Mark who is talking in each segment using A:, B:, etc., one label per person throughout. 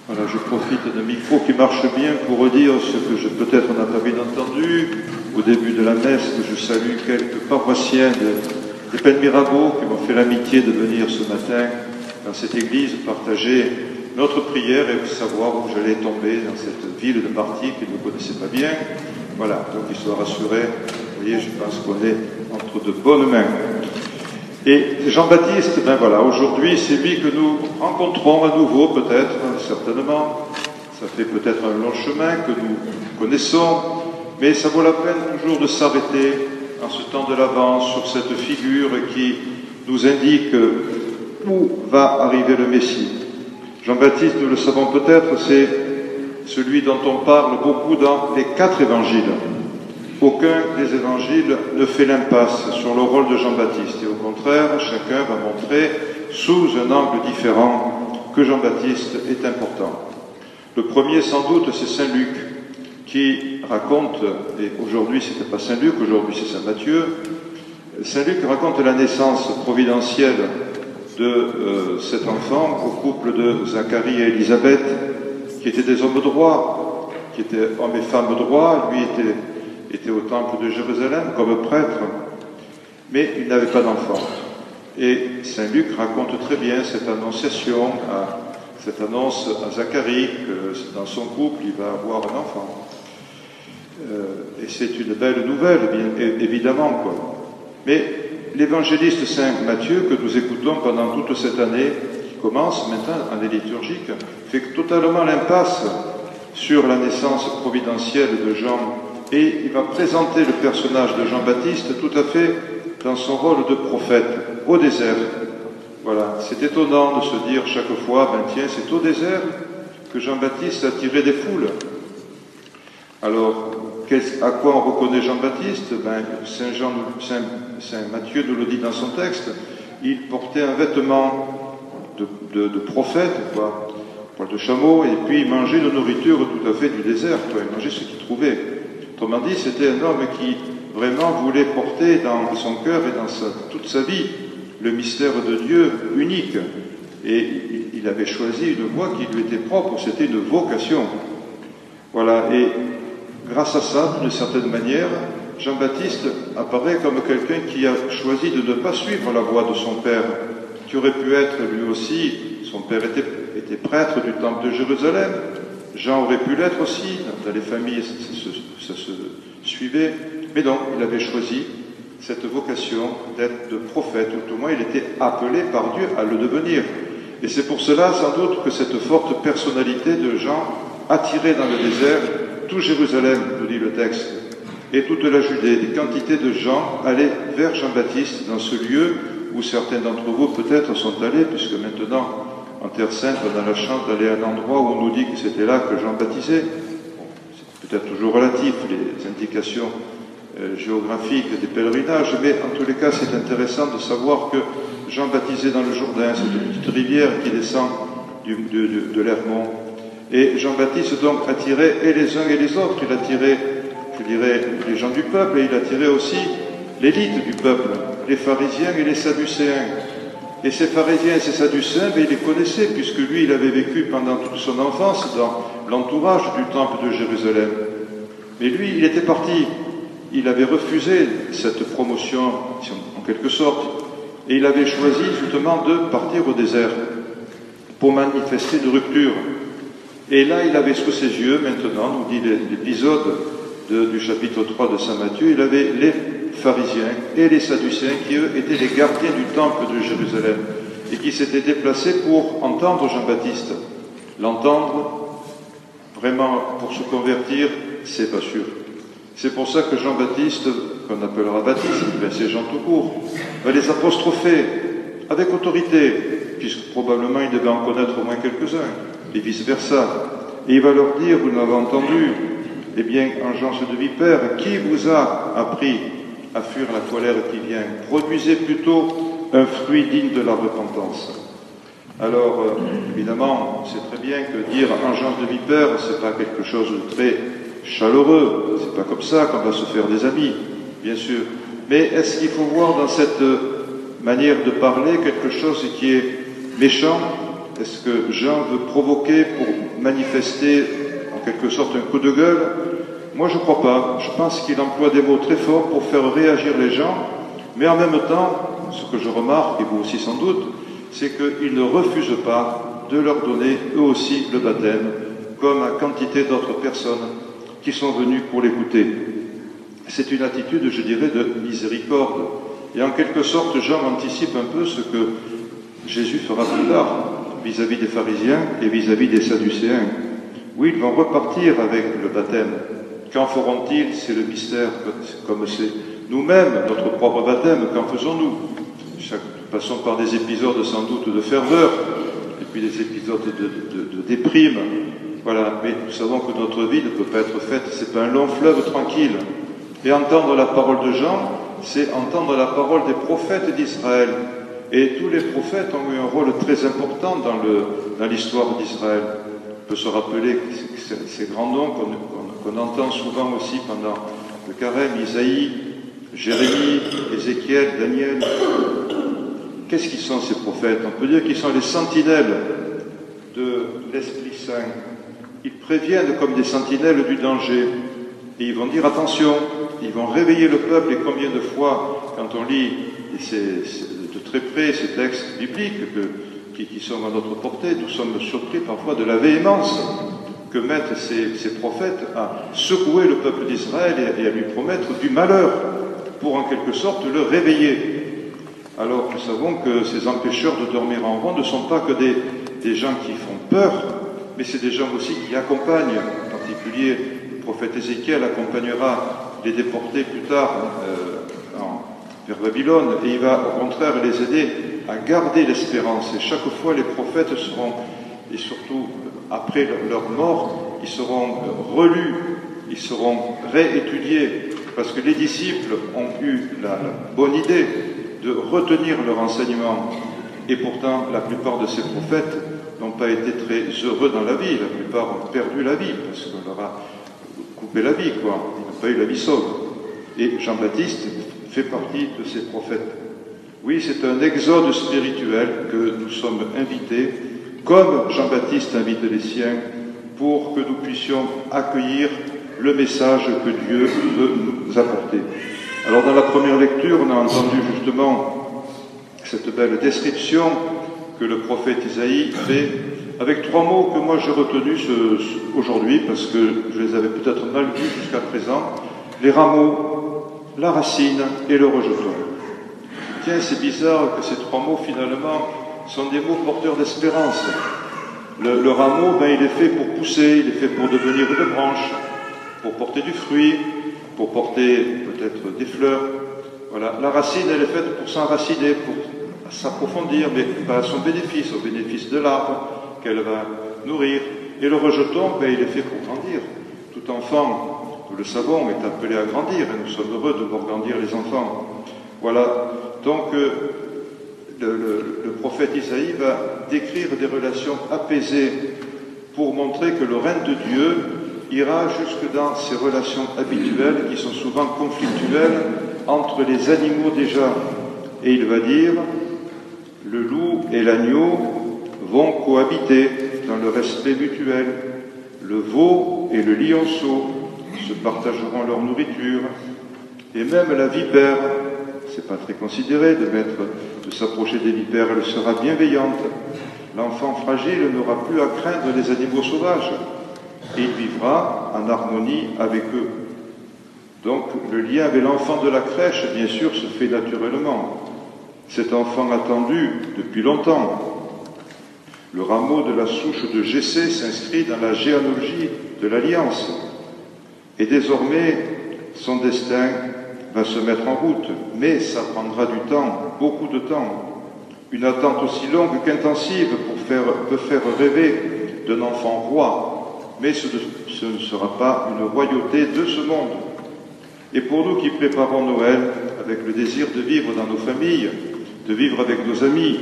A: Voilà, je profite d'un micro qui marche bien pour redire ce que peut-être on n'a pas bien entendu au début de la messe, que je salue quelques paroissiens des Pennes Mirabeau qui m'ont fait l'amitié de venir ce matin dans cette église partager notre prière et savoir où j'allais tomber dans cette ville de Marty qu'ils ne connaissaient pas bien. Voilà, donc ils soient rassurés. Vous voyez, je pense qu'on est entre de bonnes mains. Et Jean-Baptiste, ben voilà, aujourd'hui, c'est lui que nous rencontrons à nouveau, peut-être, certainement. Ça fait peut-être un long chemin que nous connaissons, mais ça vaut la peine toujours de s'arrêter en ce temps de l'Avent sur cette figure qui nous indique où va arriver le Messie. Jean-Baptiste, nous le savons peut-être, c'est celui dont on parle beaucoup dans les 4 évangiles. Aucun des évangiles ne fait l'impasse sur le rôle de Jean-Baptiste. Et au contraire, chacun va montrer sous un angle différent que Jean-Baptiste est important. Le premier, sans doute, c'est Saint Luc, qui raconte, et aujourd'hui c'était pas Saint Luc, aujourd'hui c'est Saint Matthieu, Saint Luc raconte la naissance providentielle de cet enfant au couple de Zacharie et Élisabeth, qui étaient des hommes droits, qui étaient hommes et femmes droits. Lui était au temple de Jérusalem comme prêtre, mais il n'avait pas d'enfant. Et Saint Luc raconte très bien cette annonciation, cette annonce à Zacharie que dans son couple il va avoir un enfant. Et c'est une belle nouvelle, bien évidemment, quoi. Mais l'évangéliste Saint Matthieu, que nous écoutons pendant toute cette année, qui commence maintenant, année liturgique, fait totalement l'impasse sur la naissance providentielle de Jean. Et il va présenter le personnage de Jean-Baptiste tout à fait dans son rôle de prophète, au désert. Voilà, c'est étonnant de se dire chaque fois, ben tiens, c'est au désert que Jean-Baptiste a tiré des foules. Alors, à quoi on reconnaît Jean-Baptiste? Ben, Saint Matthieu nous le dit dans son texte, il portait un vêtement de prophète, quoi, poil de chameau, et puis il mangeait de nourriture tout à fait du désert, quoi. Il mangeait ce qu'il trouvait. Autrement dit, c'était un homme qui vraiment voulait porter dans son cœur et dans toute sa vie le mystère de Dieu unique. Et il avait choisi une voie qui lui était propre, c'était une vocation. Voilà, et grâce à ça, d'une certaine manière, Jean-Baptiste apparaît comme quelqu'un qui a choisi de ne pas suivre la voie de son père, qui aurait pu être lui aussi, son père était prêtre du temple de Jérusalem, Jean aurait pu l'être aussi, dans les familles ça se suivait, mais non, il avait choisi cette vocation d'être de prophète, ou tout au moins il était appelé par Dieu à le devenir. Et c'est pour cela sans doute que cette forte personnalité de Jean attirait dans le désert tout Jérusalem, nous dit le texte, et toute la Judée. Des quantités de gens allaient vers Jean-Baptiste dans ce lieu où certains d'entre vous peut-être sont allés, puisque maintenant en Terre Sainte, on a la chance d'aller à un endroit où on nous dit que c'était là que Jean baptisait. Bon, c'est peut-être toujours relatif, les indications géographiques des pèlerinages, mais en tous les cas, c'est intéressant de savoir que Jean baptisait dans le Jourdain, cette petite rivière qui descend de l'Hermont. Et Jean-Baptiste donc attirait et les uns et les autres. Il attirait, je dirais, les gens du peuple, et il attirait aussi l'élite du peuple, les pharisiens et les sadducéens. Et ces pharisiens et ces sadducéens, ben, il les connaissait, puisque lui, il avait vécu pendant toute son enfance dans l'entourage du temple de Jérusalem. Mais lui, il était parti. Il avait refusé cette promotion, en quelque sorte, et il avait choisi justement de partir au désert pour manifester une rupture. Et là, il avait sous ses yeux, maintenant, nous dit l'épisode du chapitre 3 de Saint Matthieu, il avait les pharisiens et les sadducéens qui, eux, étaient les gardiens du temple de Jérusalem et qui s'étaient déplacés pour entendre Jean-Baptiste. L'entendre, vraiment, pour se convertir, c'est pas sûr. C'est pour ça que Jean-Baptiste, qu'on appellera Baptiste, ben c'est Jean tout court, va les apostropher avec autorité, puisque probablement il devait en connaître au moins quelques-uns, et vice-versa. Et il va leur dire, vous l'avez entendu, eh bien, engeance de vipère, qui vous a appris à fuir la colère qui vient? Produisez plutôt un fruit digne de la repentance. Alors, évidemment, c'est très bien que dire engeance de vipère, c'est pas quelque chose de très chaleureux, c'est pas comme ça qu'on va se faire des amis, bien sûr. Mais est-ce qu'il faut voir dans cette manière de parler quelque chose qui est méchant Est-ce que Jean veut provoquer pour manifester en quelque sorte un coup de gueule? Moi, je ne crois pas. Je pense qu'il emploie des mots très forts pour faire réagir les gens, mais en même temps, ce que je remarque, et vous aussi sans doute, c'est qu'il ne refuse pas de leur donner eux aussi le baptême, comme à quantité d'autres personnes qui sont venues pour l'écouter. C'est une attitude, je dirais, de miséricorde. Et en quelque sorte, Jean anticipe un peu ce que Jésus fera plus tard vis-à-vis des pharisiens et vis-à-vis des sadducéens. Oui, ils vont repartir avec le baptême. Qu'en feront-ils? C'est le mystère, comme c'est nous-mêmes, notre propre baptême, qu'en faisons-nous? Passons par des épisodes sans doute de ferveur, et puis des épisodes de déprime. Voilà, mais nous savons que notre vie ne peut pas être faite, c'est pas un long fleuve tranquille. Et entendre la parole de Jean, c'est entendre la parole des prophètes d'Israël. Et tous les prophètes ont eu un rôle très important dans l'histoire d'Israël. On peut se rappeler ces grands noms qu'on entend souvent aussi pendant le carême, Isaïe, Jérémie, Ézéchiel, Daniel. Qu'est-ce qu'ils sont ces prophètes? On peut dire qu'ils sont les sentinelles de l'Esprit Saint. Ils préviennent comme des sentinelles du danger. Et ils vont dire attention, ils vont réveiller le peuple. Et combien de fois, quand on lit de très près ces textes bibliques qui sont à notre portée, nous sommes surpris parfois de la véhémence que mettent ces prophètes à secouer le peuple d'Israël et à lui promettre du malheur pour en quelque sorte le réveiller. Alors nous savons que ces empêcheurs de dormir en rond ne sont pas que des gens qui font peur, mais c'est des gens aussi qui accompagnent. En particulier, le prophète Ézéchiel accompagnera les déportés plus tard vers Babylone, et il va au contraire les aider à garder l'espérance. Et chaque fois, les prophètes seront, et surtout après leur mort, ils seront relus, ils seront réétudiés, parce que les disciples ont eu la bonne idée de retenir leur enseignement. Et pourtant, la plupart de ces prophètes n'ont pas été très heureux dans la vie. La plupart ont perdu la vie, parce qu'on leur a coupé la vie, quoi. Ils n'ont pas eu la vie sauve. Et Jean-Baptiste fait partie de ces prophètes. Oui, c'est un exode spirituel que nous sommes invités, comme Jean-Baptiste invite les siens, pour que nous puissions accueillir le message que Dieu veut nous apporter. Alors dans la première lecture, on a entendu justement cette belle description que le prophète Isaïe fait, avec trois mots que moi j'ai retenus aujourd'hui, parce que je les avais peut-être mal vus jusqu'à présent: les rameaux, la racine et le rejeton. Tiens, c'est bizarre que ces trois mots finalement sont des mots porteurs d'espérance. Le rameau, il est fait pour pousser, il est fait pour devenir une branche, pour porter du fruit, pour porter peut-être des fleurs. Voilà. La racine, elle est faite pour s'enraciner, pour s'approfondir, mais pas à son bénéfice, au bénéfice de l'arbre qu'elle va nourrir. Et le rejeton, il est fait pour grandir. Tout enfant, nous le savons, est appelé à grandir, et nous sommes heureux de voir grandir les enfants. Voilà. Donc, le prophète Isaïe va décrire des relations apaisées pour montrer que le règne de Dieu ira jusque dans ces relations habituelles qui sont souvent conflictuelles entre les animaux déjà. Et il va dire, le loup et l'agneau vont cohabiter dans le respect mutuel. Le veau et le lionceau se partageront leur nourriture. Et même la vipère, c'est pas très considéré de s'approcher des vipères, elle sera bienveillante. L'enfant fragile n'aura plus à craindre les animaux sauvages, et il vivra en harmonie avec eux. Donc le lien avec l'enfant de la crèche, bien sûr, se fait naturellement. Cet enfant attendu depuis longtemps. Le rameau de la souche de Jessé s'inscrit dans la généalogie de l'Alliance. Et désormais, son destin va se mettre en route, mais ça prendra du temps, beaucoup de temps. Une attente aussi longue qu'intensive peut faire rêver d'un enfant roi, mais ce ne sera pas une royauté de ce monde. Et pour nous qui préparons Noël, avec le désir de vivre dans nos familles, de vivre avec nos amis,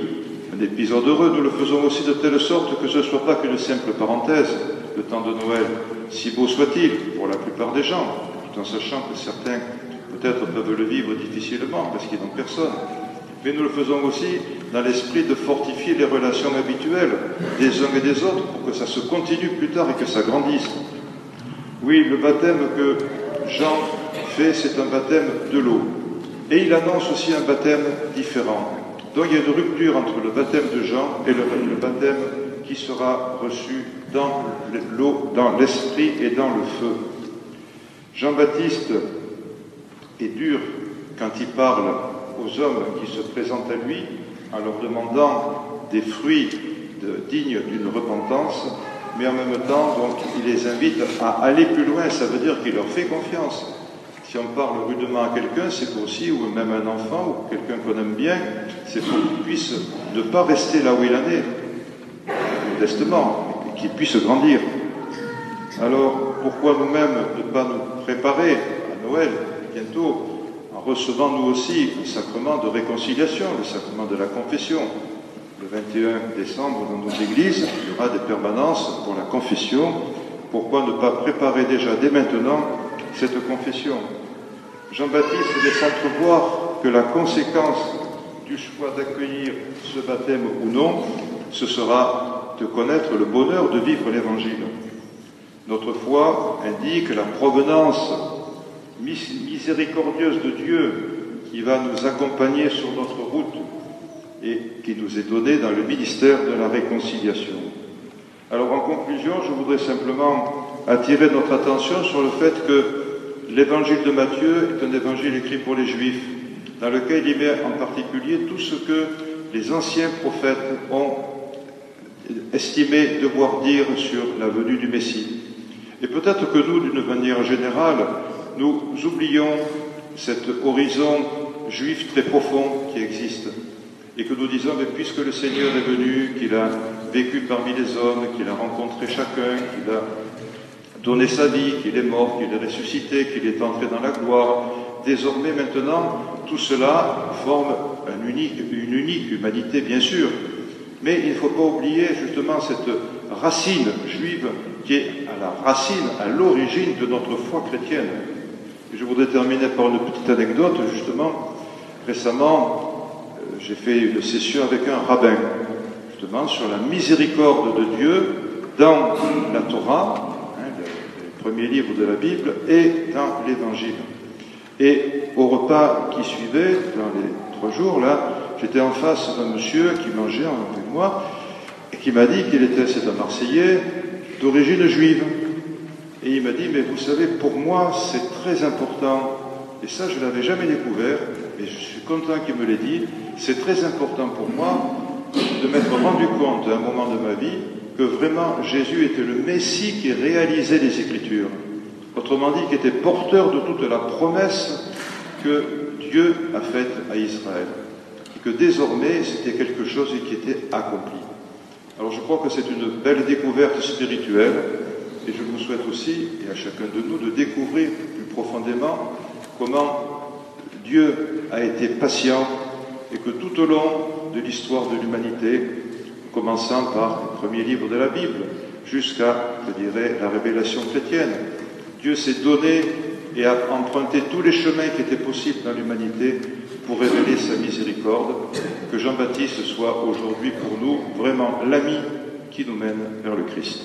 A: un épisode heureux, nous le faisons aussi de telle sorte que ce ne soit pas qu'une simple parenthèse, le temps de Noël, si beau soit-il pour la plupart des gens, tout en sachant que certains peut-être peuvent le vivre difficilement parce qu'ils n'ont personne. mais nous le faisons aussi dans l'esprit de fortifier les relations habituelles des uns et des autres pour que ça se continue plus tard et que ça grandisse. Oui, le baptême que Jean fait, c'est un baptême de l'eau. Et il annonce aussi un baptême différent. Donc il y a une rupture entre le baptême de Jean et le baptême qui sera reçu dans l'eau, dans l'esprit et dans le feu. Jean-Baptiste est dur quand il parle aux hommes qui se présentent à lui en leur demandant des fruits dignes d'une repentance, mais en même temps, donc, il les invite à aller plus loin. Ça veut dire qu'il leur fait confiance. Si on parle rudement à quelqu'un, c'est aussi, ou même un enfant, ou quelqu'un qu'on aime bien, c'est pour qu'il puisse ne pas rester là où il en est, modestement, et qu'il puisse grandir. Alors, pourquoi nous-mêmes ne pas nous préparer à Noël, bientôt, en recevant nous aussi le sacrement de réconciliation, le sacrement de la confession. Le 21 décembre, dans nos églises, il y aura des permanences pour la confession. Pourquoi ne pas préparer déjà dès maintenant cette confession? Jean-Baptiste laisse entrevoir que la conséquence du choix d'accueillir ce baptême ou non, ce sera de connaître le bonheur de vivre l'Évangile. Notre foi indique la provenance miséricordieuse de Dieu qui va nous accompagner sur notre route et qui nous est donnée dans le ministère de la réconciliation. Alors en conclusion, je voudrais simplement attirer notre attention sur le fait que l'évangile de Matthieu est un évangile écrit pour les Juifs, dans lequel il met en particulier tout ce que les anciens prophètes ont estimé devoir dire sur la venue du Messie. Et peut-être que nous, d'une manière générale, nous oublions cet horizon juif très profond qui existe, et que nous disons, mais puisque le Seigneur est venu, qu'il a vécu parmi les hommes, qu'il a rencontré chacun, qu'il a donné sa vie, qu'il est mort, qu'il est ressuscité, qu'il est entré dans la gloire, désormais maintenant, tout cela forme une unique humanité, bien sûr. Mais il ne faut pas oublier justement cette racine juive qui est à la racine, à l'origine de notre foi chrétienne. Et je voudrais terminer par une petite anecdote, justement. Récemment, j'ai fait une session avec un rabbin, justement, sur la miséricorde de Dieu dans la Torah, le premier livre de la Bible, et dans l'Évangile. Et au repas qui suivait, dans les 3 jours, là, j'étais en face d'un monsieur qui mangeait avec moi, et qui m'a dit c'est un Marseillais d'origine juive. Et il m'a dit, mais vous savez, pour moi, c'est très important, et ça, je ne l'avais jamais découvert, et je suis content qu'il me l'ait dit, c'est très important pour moi de m'être rendu compte à un moment de ma vie que vraiment Jésus était le Messie qui réalisait les Écritures. Autrement dit, qui était porteur de toute la promesse que Dieu a faite à Israël. Et que désormais, c'était quelque chose qui était accompli. Alors je crois que c'est une belle découverte spirituelle, et je vous souhaite aussi, et à chacun de nous, de découvrir plus profondément comment Dieu a été patient et que tout au long de l'histoire de l'humanité, commençant par le premier livre de la Bible, jusqu'à, je dirais, la révélation chrétienne, Dieu s'est donné et a emprunté tous les chemins qui étaient possibles dans l'humanité pour révéler sa miséricorde. Que Jean-Baptiste soit aujourd'hui pour nous vraiment l'ami qui nous mène vers le Christ.